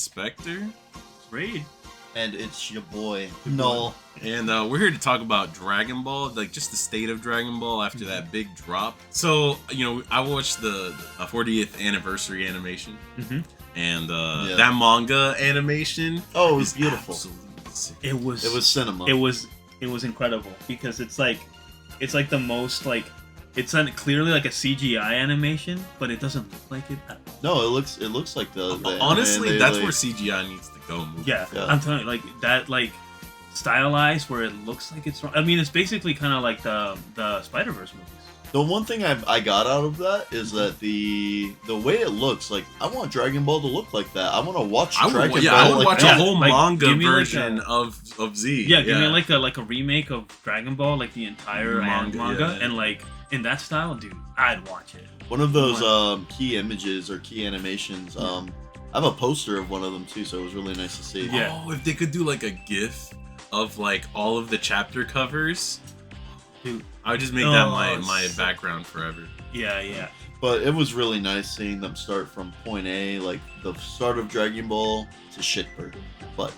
Specter. Raid. And it's your boy, Null. And we're here to talk about Dragon Ball, like just the state of Dragon Ball after that big drop. So, I watched the 40th anniversary animation, and that manga animation. Oh, it was beautiful. It was cinema. It was incredible because it's like the most like. It's clearly like a CGI animation, but it doesn't look like it at all. No, it looks like the honestly, that's where CGI needs to go. Yeah, I'm telling you, like that, like stylized where it looks like it's. I mean, it's basically kind of like the Spider-Verse movies. The one thing I got out of that is that the way it looks, like I want Dragon Ball to look like that. I want to watch Dragon Ball. I would watch a whole like, manga version of Z. Yeah, give me like a remake of Dragon Ball, like the entire manga, and like in that style, dude, I'd watch it. One of those key images or key animations. I have a poster of one of them too, so it was really nice to see. Yeah. Oh, if they could do like a GIF of like all of the chapter covers. Dude, I would just make that my background forever. Yeah. But it was really nice seeing them start from point A, like the start of Dragon Ball, to shitbird. But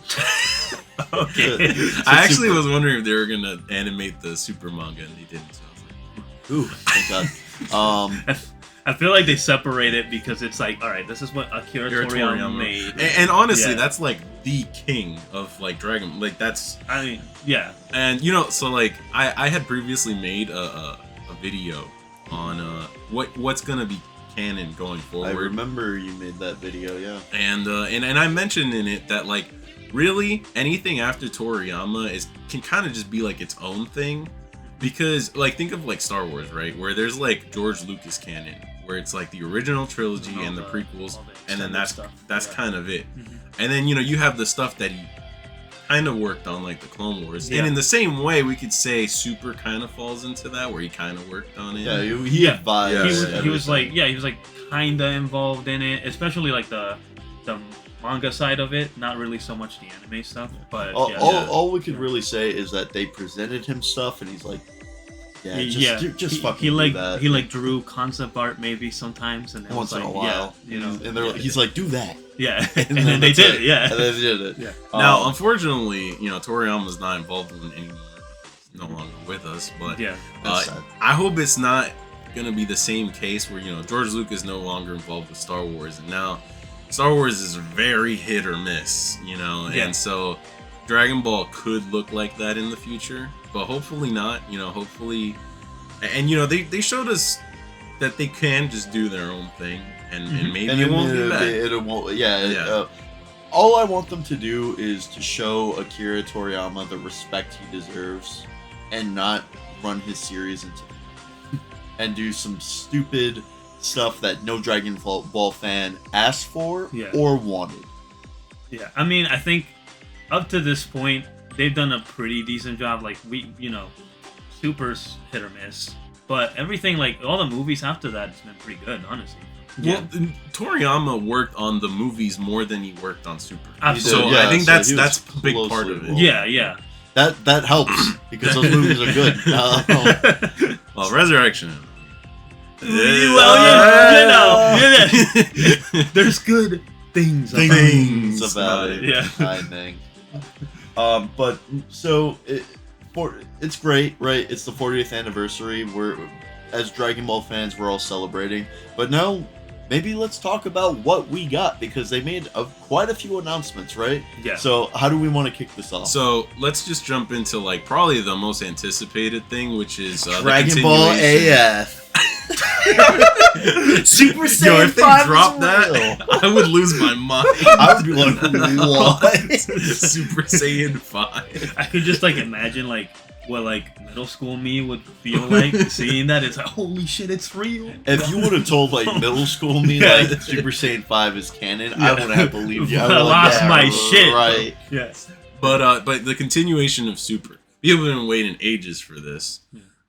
okay, I actually was wondering if they were gonna animate the Super manga, and they didn't. So I was like, ooh, thank God. I feel like they separate it because it's like, all right, this is what Akira Toriyama made, and honestly, that's like the king of like Dragon. Like that's, I mean, yeah. And so like I had previously made a video on what's gonna be canon going forward. I remember you made that video, yeah. And I mentioned in it that like really anything after Toriyama can kind of just be like its own thing. Because, like, think of, like, Star Wars, right? Where there's, like, George Lucas canon. Where it's, like, the original trilogy and the prequels. And then that's kind of it. And then, you have the stuff that he kind of worked on, like, the Clone Wars. Yeah. And in the same way, we could say Super kind of falls into that. Where he kind of worked on it. Yeah, he advised. He was, like, kind of involved in it. Especially, like, the manga side of it, not really so much the anime stuff, but all we could really say is that they presented him stuff, and he's like, just fucking do that. He like drew concept art maybe sometimes, and once in a while, and he's like, do that, and then they did it, and they did it. Yeah. Now, unfortunately, Toriyama's not involved in anymore. He's no longer with us, but I hope it's not gonna be the same case where George Lucas is no longer involved with Star Wars, and now Star Wars is very hit or miss, and so Dragon Ball could look like that in the future, but hopefully not, hopefully, and they showed us that they can just do their own thing, and maybe it won't be bad. It won't, all I want them to do is to show Akira Toriyama the respect he deserves, and not run his series into and do some stupid stuff that no Dragon Ball fan asked for or wanted. Yeah, I mean, I think up to this point, they've done a pretty decent job. Like, Super's hit or miss. But everything, like, all the movies after that has been pretty good, honestly. Well, Toriyama worked on the movies more than he worked on Super. Absolutely. So I think that's a big part of it. Yeah. That helps, because those movies are good. Well, Resurrection... there's good things about it. Yeah, I think. But so it's great, right? It's the 40th anniversary. We're, as Dragon Ball fans, we're all celebrating. But now, maybe let's talk about what we got, because they made quite a few announcements, right? Yeah. So how do we want to kick this off? So let's just jump into like probably the most anticipated thing, which is Dragon Ball AF. Super Saiyan 5. Yo, if they dropped that, I would lose my mind. I would be like, what? Super Saiyan 5. I could just like imagine like what like middle school me would feel like seeing that. It's like, holy shit, it's real. If you would have told like middle school me like Super Saiyan 5 is canon, I wouldn't have believed you. I lost my shit. Right. Yes. But the continuation of Super. People have been waiting ages for this.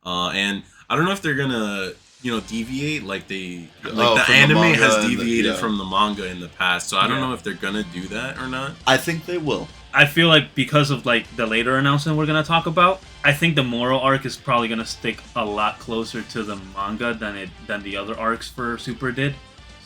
And I don't know if they're gonna deviate like the anime has deviated from the manga in the past. So I don't know if they're gonna do that or not. I think they will. I feel like because of like the later announcement we're gonna talk about, I think the Moro arc is probably gonna stick a lot closer to the manga than the other arcs for Super did.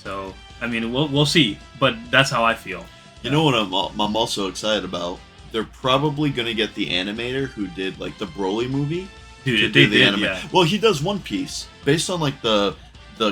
So I mean, we'll see, but that's how I feel. You know what I'm also excited about? They're probably gonna get the animator who did like the Broly movie. Dude, they did, yeah. Well, he does One Piece based on like the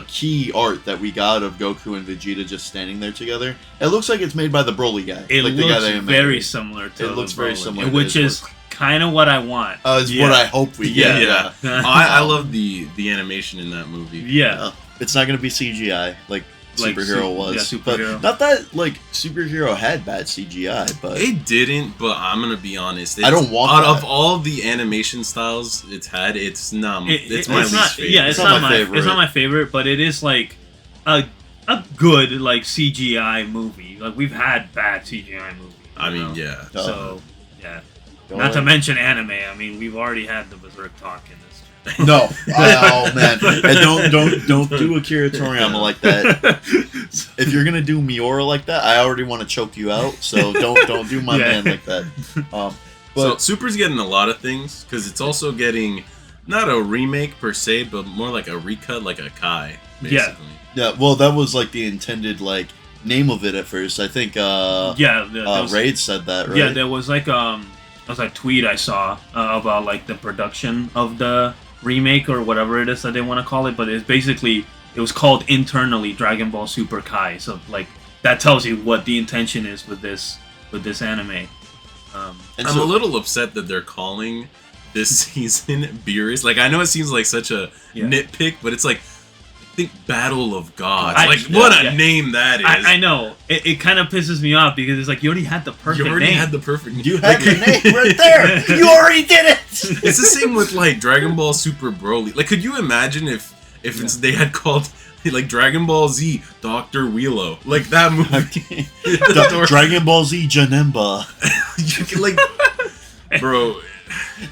key art that we got of Goku and Vegeta just standing there together. It looks like it's made by the Broly guy. It like looks the guy that very similar to. It looks very similar, which is kind of what I want. It's what I hope we get. Yeah. I love the animation in that movie. Yeah. It's not gonna be CGI like Superhero was. Yeah, Superhero. But not that like Superhero had bad CGI, but it didn't. But I'm gonna be honest. I don't want out that. of all the animation styles it's had. It's not. It's my least favorite. Yeah, it's not my favorite. It's not my favorite, but it is like a good like CGI movie. Like we've had bad CGI movies. I mean, yeah. So yeah. Not to mention anime. I mean, we've already had the Berserk talk in this. No, oh man, and don't do Akira Toriyama like that. If you're gonna do Miura like that, I already want to choke you out. So don't do my man like that. But so Super's getting a lot of things because it's also getting not a remake per se, but more like a recut, like a Kai, basically. Yeah. Well, that was like the intended like name of it at first. I think. Raid said that, right? Yeah, there was like a tweet I saw about like the production of the remake or whatever it is that they want to call it, but it's basically it was called internally Dragon Ball Super Kai. So like that tells you what the intention is with this anime. I'm a little upset that they're calling this season Beerus. Like I know it seems like such a nitpick, but it's like I think Battle of Gods. What a name that is. I know. It kind of pisses me off because it's like you already had the perfect name. Had the perfect name. You had the name right there. You already did it. It's the same with like Dragon Ball Super Broly. Like, could you imagine if they had called like Dragon Ball Z Dr. Wheelo? Like that movie. Dragon Ball Z Janemba. You can like, bro.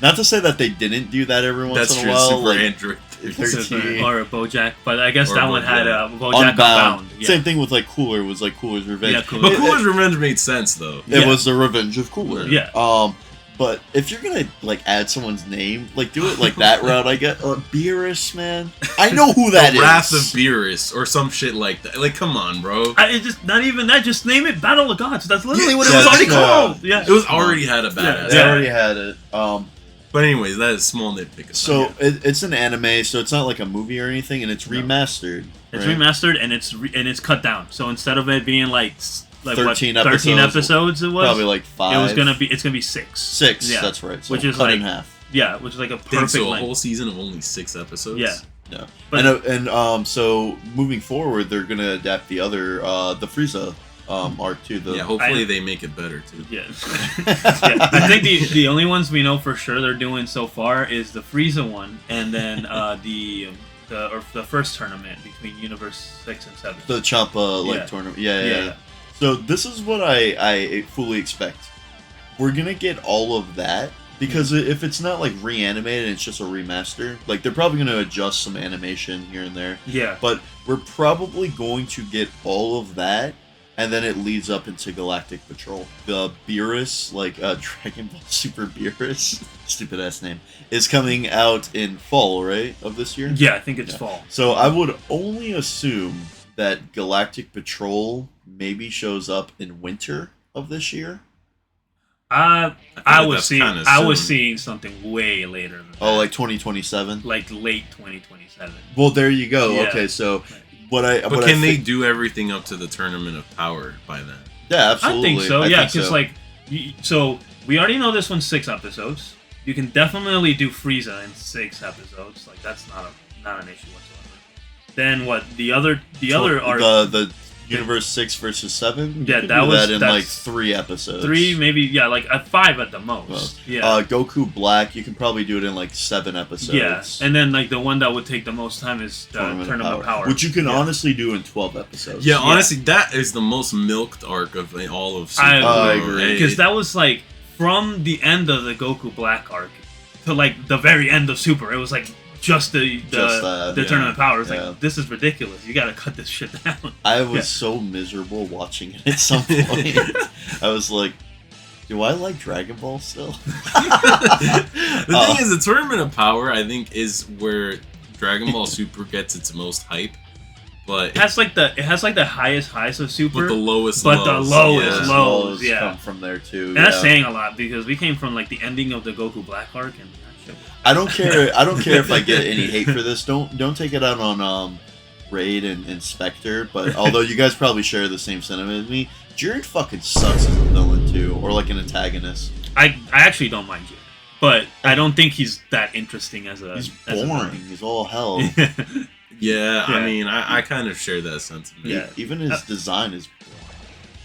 Not to say that they didn't do that every once in a while. Super Android. 13. Or a BoJack, but I guess that one had a BoJack Unbound. Yeah. Same thing with like Cooler was like Cooler's Revenge. Yeah, Cooler. But Cooler's Revenge made sense though. It was the Revenge of Cooler. Yeah. But if you're gonna like add someone's name, like do it like that route. I get Beerus, man. I know who that is. Wrath of Beerus or some shit like that. Like, come on, bro. It just not even that. Just name it Battle of Gods. That's literally what it was already called. Yeah, it was already had a badass. They already had it. But anyways, that is a small nitpick. So it's an anime, so it's not like a movie or anything, and it's remastered. It's remastered and it's cut down. So instead of it being like 13 episodes, it was probably like 5. It's gonna be 6. 6, yeah. That's right. So which is cut like in half. Yeah, which is like a perfect so length. A whole season of only 6 episodes. Yeah. But, so moving forward, they're gonna adapt the other the Frieza arc too. Hopefully they make it better too. Yeah. I think the only ones we know for sure they're doing so far is the Frieza one, and then the first tournament between Universe 6 and 7. The Champa tournament. Yeah. So this is what I fully expect. We're gonna get all of that because if it's not like reanimated, it's just a remaster. Like they're probably gonna adjust some animation here and there. Yeah. But we're probably going to get all of that. And then it leads up into Galactic Patrol. The Beerus, like Dragon Ball Super Beerus, stupid ass name, is coming out in fall, right, of this year? Yeah, I think it's fall. So I would only assume that Galactic Patrol maybe shows up in winter of this year. I was seeing something way later than that. Oh, like 2027? Like late 2027. Well, there you go. Yeah. Okay, so... But can they do everything up to the Tournament of Power by then? Yeah, absolutely. I think so. Yeah, because so we already know this one's 6 episodes. You can definitely do Frieza in 6 episodes. Like that's not an issue whatsoever. Then what? The other arc, the Universe 6 versus 7. Yeah, that's like 3 episodes. 3 maybe. Yeah, like 5 at the most. Well, yeah. Goku Black. You can probably do it in like 7 episodes. Yeah, and then like the one that would take the most time is Tournament of Power, which you can honestly do in 12 episodes. Yeah, honestly, that is the most milked arc of all of Super. I agree because that was like from the end of the Goku Black arc to like the very end of Super. It was like. Just the Tournament of Power. It's like, this is ridiculous. You gotta cut this shit down. I was so miserable watching it at some point. I was like, do I like Dragon Ball still? The thing is, the Tournament of Power, I think, is where Dragon Ball Super gets its most hype. but it has like the highest highs of Super, but the lowest lows. Yeah, come from there too. And that's saying a lot because we came from like the ending of the Goku Black arc, and I don't care. I don't care if I get any hate for this. Don't take it out on Raid and Specter. But although you guys probably share the same sentiment as me, Jiren fucking sucks as a villain too, or like an antagonist. I actually don't mind Jiren, but I don't think he's that interesting as a. He's boring. He's all hell. Yeah, I mean, I kind of share that sentiment. Yeah, even his design is.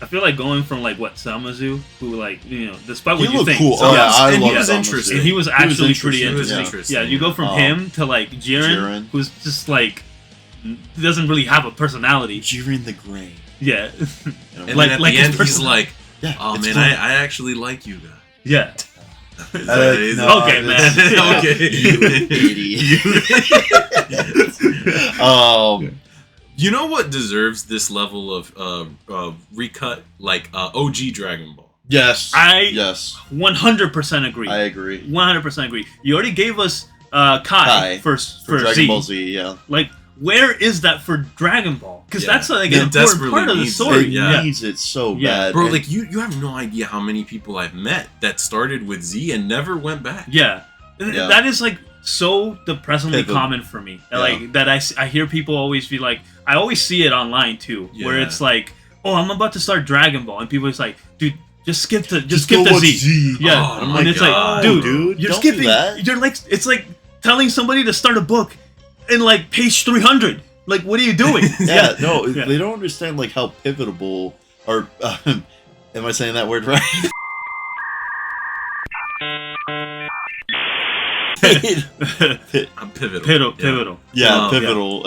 I feel like going from like Samazu, who like despite what he you think, cool. And he was interesting. And he was actually pretty interesting. Yeah, you go from him to like Jiren, who's just like doesn't really have a personality. Jiren the Gray. Yeah, and like at the end he's like, "Oh man, I actually like you guys." Yeah. Okay, man. Okay, you idiot. You know what deserves this level of recut? Like OG Dragon Ball. Yes. Yes. 100% agree. I agree. 100% agree. You already gave us Kai for Dragon Ball Z. Yeah. Like, where is that for Dragon Ball? Because that's like an important part of the story. It needs it so bad, bro. Like you have no idea how many people I've met that started with Z and never went back. Yeah. That is like so depressingly common for me. Like that I hear people always be like, I always see it online too, where it's like, oh, I'm about to start Dragon Ball, and people is like, dude, just skip to Z. Yeah, and it's like, dude, you're skipping. You're like, it's like telling somebody to start a book in like page 300. Like, what are you doing? They don't understand like how pivotal or am I saying that word right? I'm pivotal. Pivotal. Yeah, pivotal.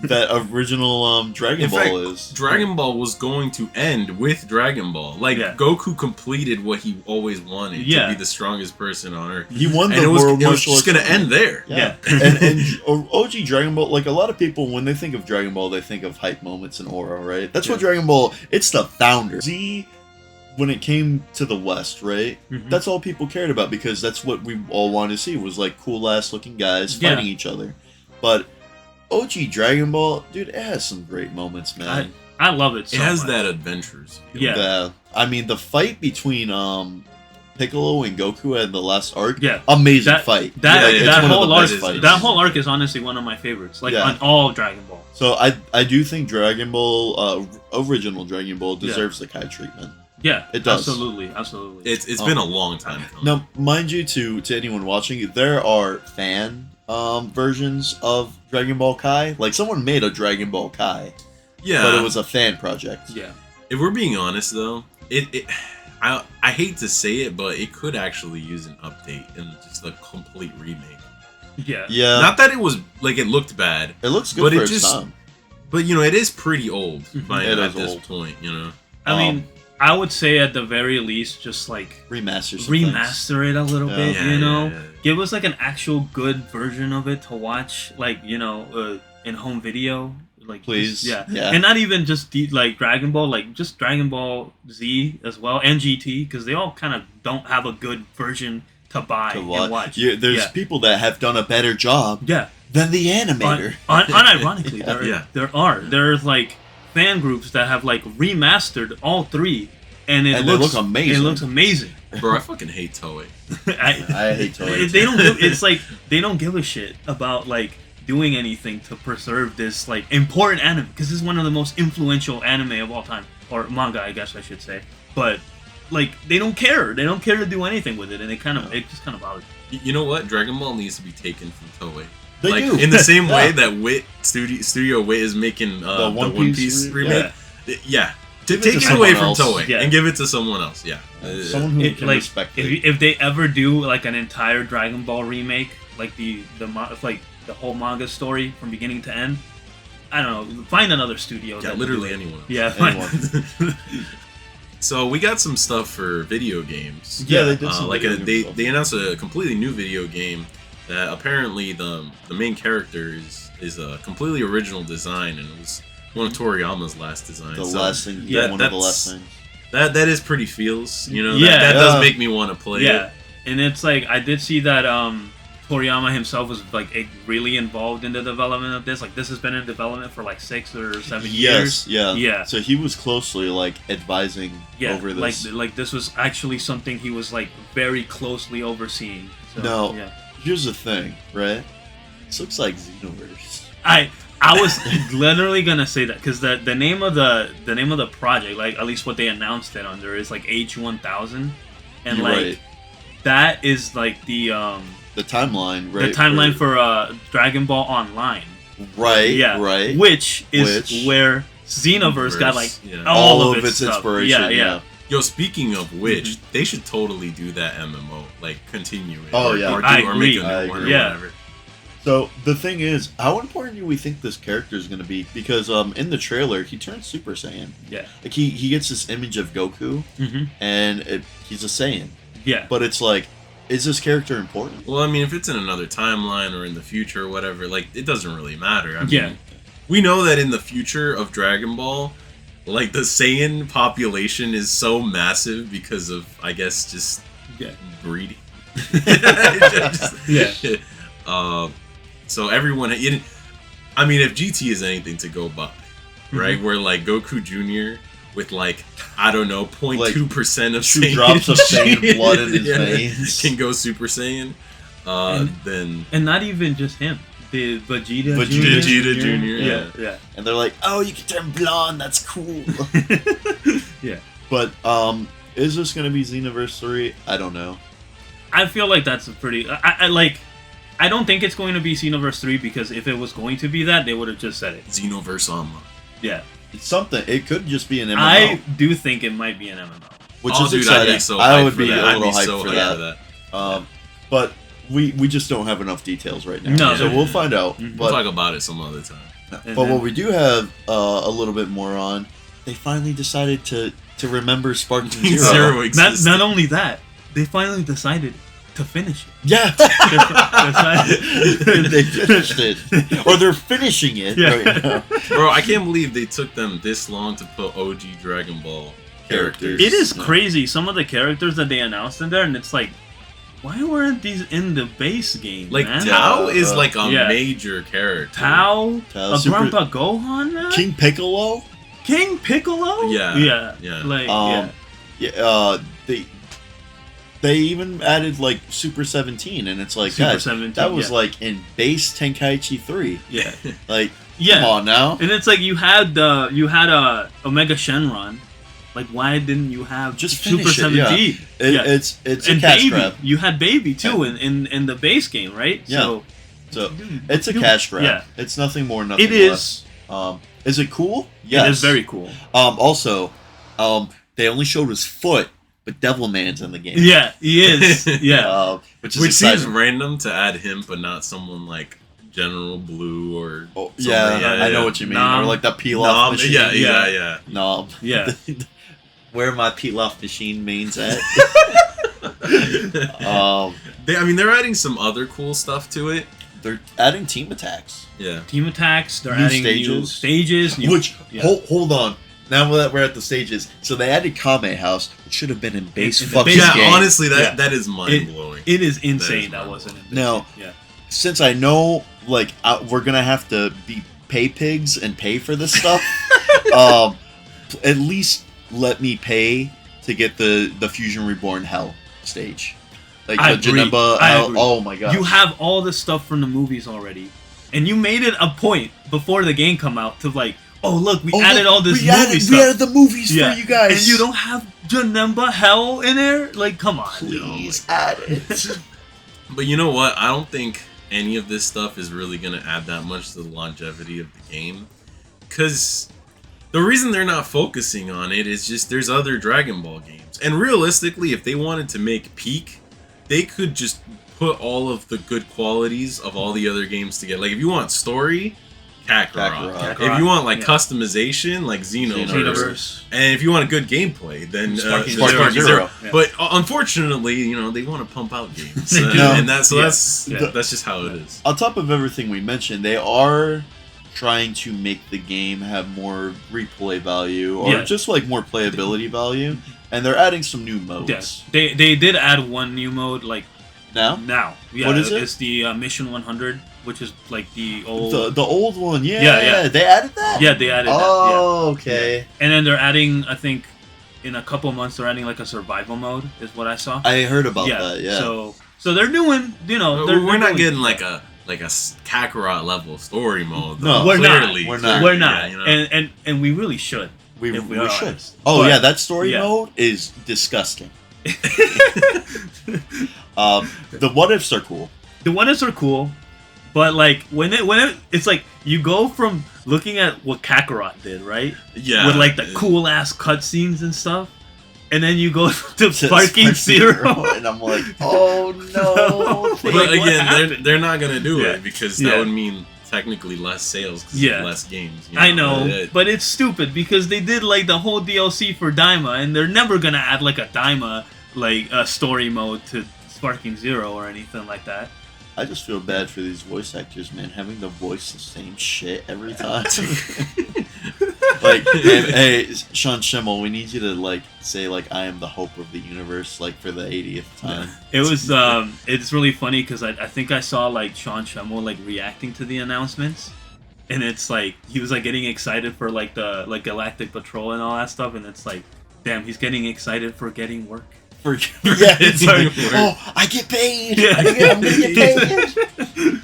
That original Dragon Ball is. Dragon Ball was going to end with Dragon Ball. Like Goku completed what he always wanted to be the strongest person on Earth. He won the world. It was just going to end there. Yeah. and OG Dragon Ball, like a lot of people, when they think of Dragon Ball, they think of hype moments and aura, right? That's what Dragon Ball. It's the founder. Z. When it came to the West, right? Mm-hmm. That's all people cared about because that's what we all wanted to see was like cool ass looking guys fighting each other. But OG Dragon Ball, dude, it has some great moments, man. I love it. It has that adventures. Yeah. I mean, the fight between Piccolo and Goku at the last arc, amazing fight. That whole arc is honestly one of my favorites. Like on all Dragon Ball. So I do think Dragon Ball, original Dragon Ball, deserves the Kai treatment. Yeah, it does. Absolutely. It's been a long time coming. Now, mind you, to anyone watching, there are fan versions of Dragon Ball Kai. Like, someone made a Dragon Ball Kai. Yeah. But it was a fan project. Yeah. If we're being honest, though, I hate to say it, but it could actually use an update and just a complete remake. Yeah. Yeah. Not that it was, like, it looked bad. It looks good for its time. But, it is pretty old at this point, I mean... I would say at the very least, just like remaster it a little bit. Give us like an actual good version of it to watch, like in home video, like please, and not even just like Dragon Ball, like just Dragon Ball Z as well and GT, because they all kind of don't have a good version to buy and watch. There's people that have done a better job, than the animator. Unironically, there's like fan groups that have like remastered all three, and it looks amazing. It looks amazing. Bro, I fucking hate Toei. I hate Toei. They don't give a shit about like doing anything to preserve this like important anime, because this is one of the most influential anime of all time, or manga, I guess I should say. But like they don't care. They don't care to do anything with it, and it just kind of bothers me. You know what? Dragon Ball needs to be taken from Toei. They do. In the same way that Wit Studio Wit is making the One Piece remake. Take it away from Toei and give it to someone else. Someone who can respect it. If they ever do like an entire Dragon Ball remake, like the whole manga story from beginning to end, I don't know. Find another studio. Yeah, literally anyone. Yeah, anyone. So we got some stuff for video games. Yeah, they did. They announced a completely new video game. That apparently the main character is a completely original design, and it was one of Toriyama's last designs. One of the last things. That is pretty feels. That does make me want to play it. And it's like I did see that Toriyama himself was like really involved in the development of this. Like this has been in development for like 6 or 7 years. Yeah. So he was closely like advising over this. Like this was actually something he was like very closely overseeing. So, now, here's the thing, right? This looks like Xenoverse. I was literally gonna say that because the name of the project, like at least what they announced it under, is like H1000, and You're like right. that is like the timeline, right? The timeline for Dragon Ball Online. Right. Yeah. Right. Which is where Xenoverse got like all of its inspiration. Yeah. Yo, speaking of which, they should totally do that MMO, like continue it. Oh, yeah. Or make a new one or whatever. So the thing is, how important do we think this character is going to be? Because in the trailer, he turns Super Saiyan. Yeah. Like he gets this image of Goku, and he's a Saiyan. Yeah. But it's like, is this character important? Well, I mean, if it's in another timeline or in the future or whatever, like it doesn't really matter. I mean, we know that in the future of Dragon Ball, like the Saiyan population is so massive because of, I guess, just breeding. So everyone, I mean, if GT is anything to go by, right? Where like Goku Jr. with like, I don't know, 0.2% of Saiyan, 2 drops of Saiyan blood in his veins can go Super Saiyan, then... And not even just him. The Vegeta Jr. Yeah. And they're like, oh, you can turn blonde, that's cool. Yeah. But, is this going to be Xenoverse 3? I don't know. I feel like that's a pretty... I don't think it's going to be Xenoverse 3 because if it was going to be that, they would have just said it. Xenoverse Online. Yeah. It's something. It could just be an MMO. I do think it might be an MMO. Which is exciting. I would be a little hyped for that. But we just don't have enough details right now. No. So we'll find out. We'll talk about it some other time. But what we do have a little bit more on, they finally decided to remember Sparking Zero. Not only that, they finally decided to finish it. Yeah. They finished it. Or they're finishing it right now. Bro, I can't believe they took them this long to put OG Dragon Ball characters. It is crazy. Some of the characters that they announced in there, and it's like, why weren't these in the base game? Like, man? Tao is like a major character. Tao Grandpa Gohan, man? King Piccolo? King Piccolo? Yeah. Like, They even added like Super 17, and it's like, Super guys, 17, that was like in base Tenkaichi 3. Yeah. Like, come on now. And it's like you had Omega Shenron. Like, why didn't you have just Super 17? It's and a cash Baby. grab. You had Baby too in the base game, right? Yeah. So it's a cash grab. Yeah. It's nothing more, nothing less. Is it cool? Yes. It is very cool. Also, they only showed his foot, but Devilman's in the game. Yeah, he is. Yeah. Which seems random to add him, but not someone like General Blue or... I know what you mean. Or like that peel-off machine. Yeah. Nom. Yeah. Where my peel-off machine mains at. They're adding some other cool stuff to it. They're adding team attacks. Yeah. Team attacks. They're adding new stages. Hold on. Now that we're at the stages, so they added Kame House, which should have been in base fucking game. Honestly, that is mind-blowing. It is insane that wasn't in base. Now, since I know, like, we're going to have to be pay pigs and pay for this stuff, at least let me pay to get the Fusion Reborn Hell stage. Like, I the agree. Janemba Hell. Oh my god. You have all the stuff from the movies already. And you made it a point before the game come out to, like, oh, look, we added all this movie stuff. We added the movies for you guys. And you don't have Janemba Hell in there? Like, come on. Please add it. But you know what? I don't think any of this stuff is really going to add that much to the longevity of the game. Because the reason they're not focusing on it is just there's other Dragon Ball games. And realistically, if they wanted to make peak, they could just put all of the good qualities of all the other games together. Like, if you want story... Kakarot. If you want customization, like Xenoverse. And if you want a good gameplay, then Sparking Zero. Yeah. But unfortunately, they want to pump out games, and that's just how it is. On top of everything we mentioned, they are trying to make the game have more replay value or just like more playability value, and they're adding some new modes. Yes, they did add one new mode, like Now? Now. Yeah, what is it? It's the Mission 100, which is like the old... The old one, yeah. They added that? Yeah, they added that. Oh, okay. Yeah. And then they're adding, I think, in a couple months, they're adding like a survival mode, is what I saw. I heard about that, yeah. So they're doing, we're not getting like a Kakarot level story mode. No, we're clearly. not. We're not. Yeah, and we really should. We should. Oh, yeah, that story mode is disgusting. The what ifs are cool. The what ifs are cool, but like when it's like you go from looking at what Kakarot did, right? Yeah. With like the cool ass cutscenes and stuff, and then you go to Sparking Zero, and I'm like, oh no. But again, they're not gonna do it because that would mean technically less sales because less games. I know, but it's stupid because they did like the whole DLC for Daima, and they're never gonna add like a Daima like a story mode to Sparking Zero or anything like that. I just feel bad for these voice actors, man, having to voice the same shit every time. Like, hey, Sean Schemmel, we need you to like say like I am the hope of the universe, like for the 80th time. It was it's really funny because I think I saw like Sean Schemmel like reacting to the announcements, and it's like he was like getting excited for like the Galactic Patrol and all that stuff, and it's like, damn, he's getting excited for getting work. It's like, oh, I get paid. Yeah. I'm gonna get paid.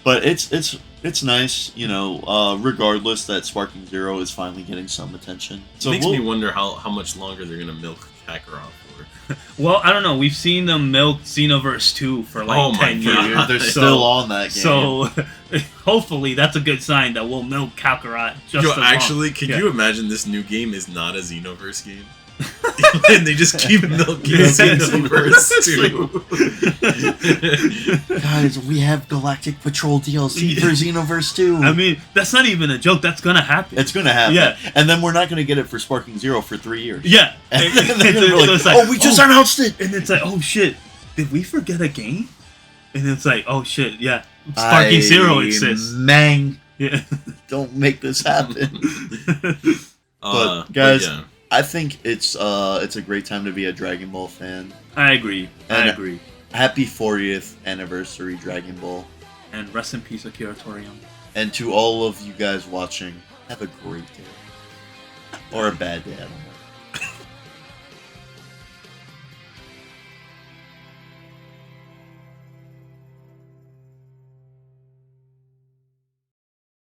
But it's nice, regardless that Sparking Zero is finally getting some attention. So it makes me wonder how much longer they're gonna milk Kakarot for. Well, I don't know. We've seen them milk Xenoverse 2 for like 10 years. They're still on that game. So hopefully that's a good sign that we'll milk Kakarot just as long. Actually, can you imagine this new game is not a Xenoverse game? And they just keep milking Xenoverse 2. Guys, we have Galactic Patrol DLC for Xenoverse 2. I mean, that's not even a joke. That's gonna happen. It's gonna happen. Yeah. And then we're not gonna get it for Sparking Zero for 3 years. Yeah. And then we just announced it! And it's like, oh shit, did we forget a game? And it's like, oh shit, yeah. Sparking Zero exists. Man. Yeah. Don't make this happen. But guys, I think it's a great time to be a Dragon Ball fan. I agree. I agree. Happy 40th anniversary, Dragon Ball. And rest in peace, Akira Toriyama. And to all of you guys watching, have a great day. Or a bad day, I don't know.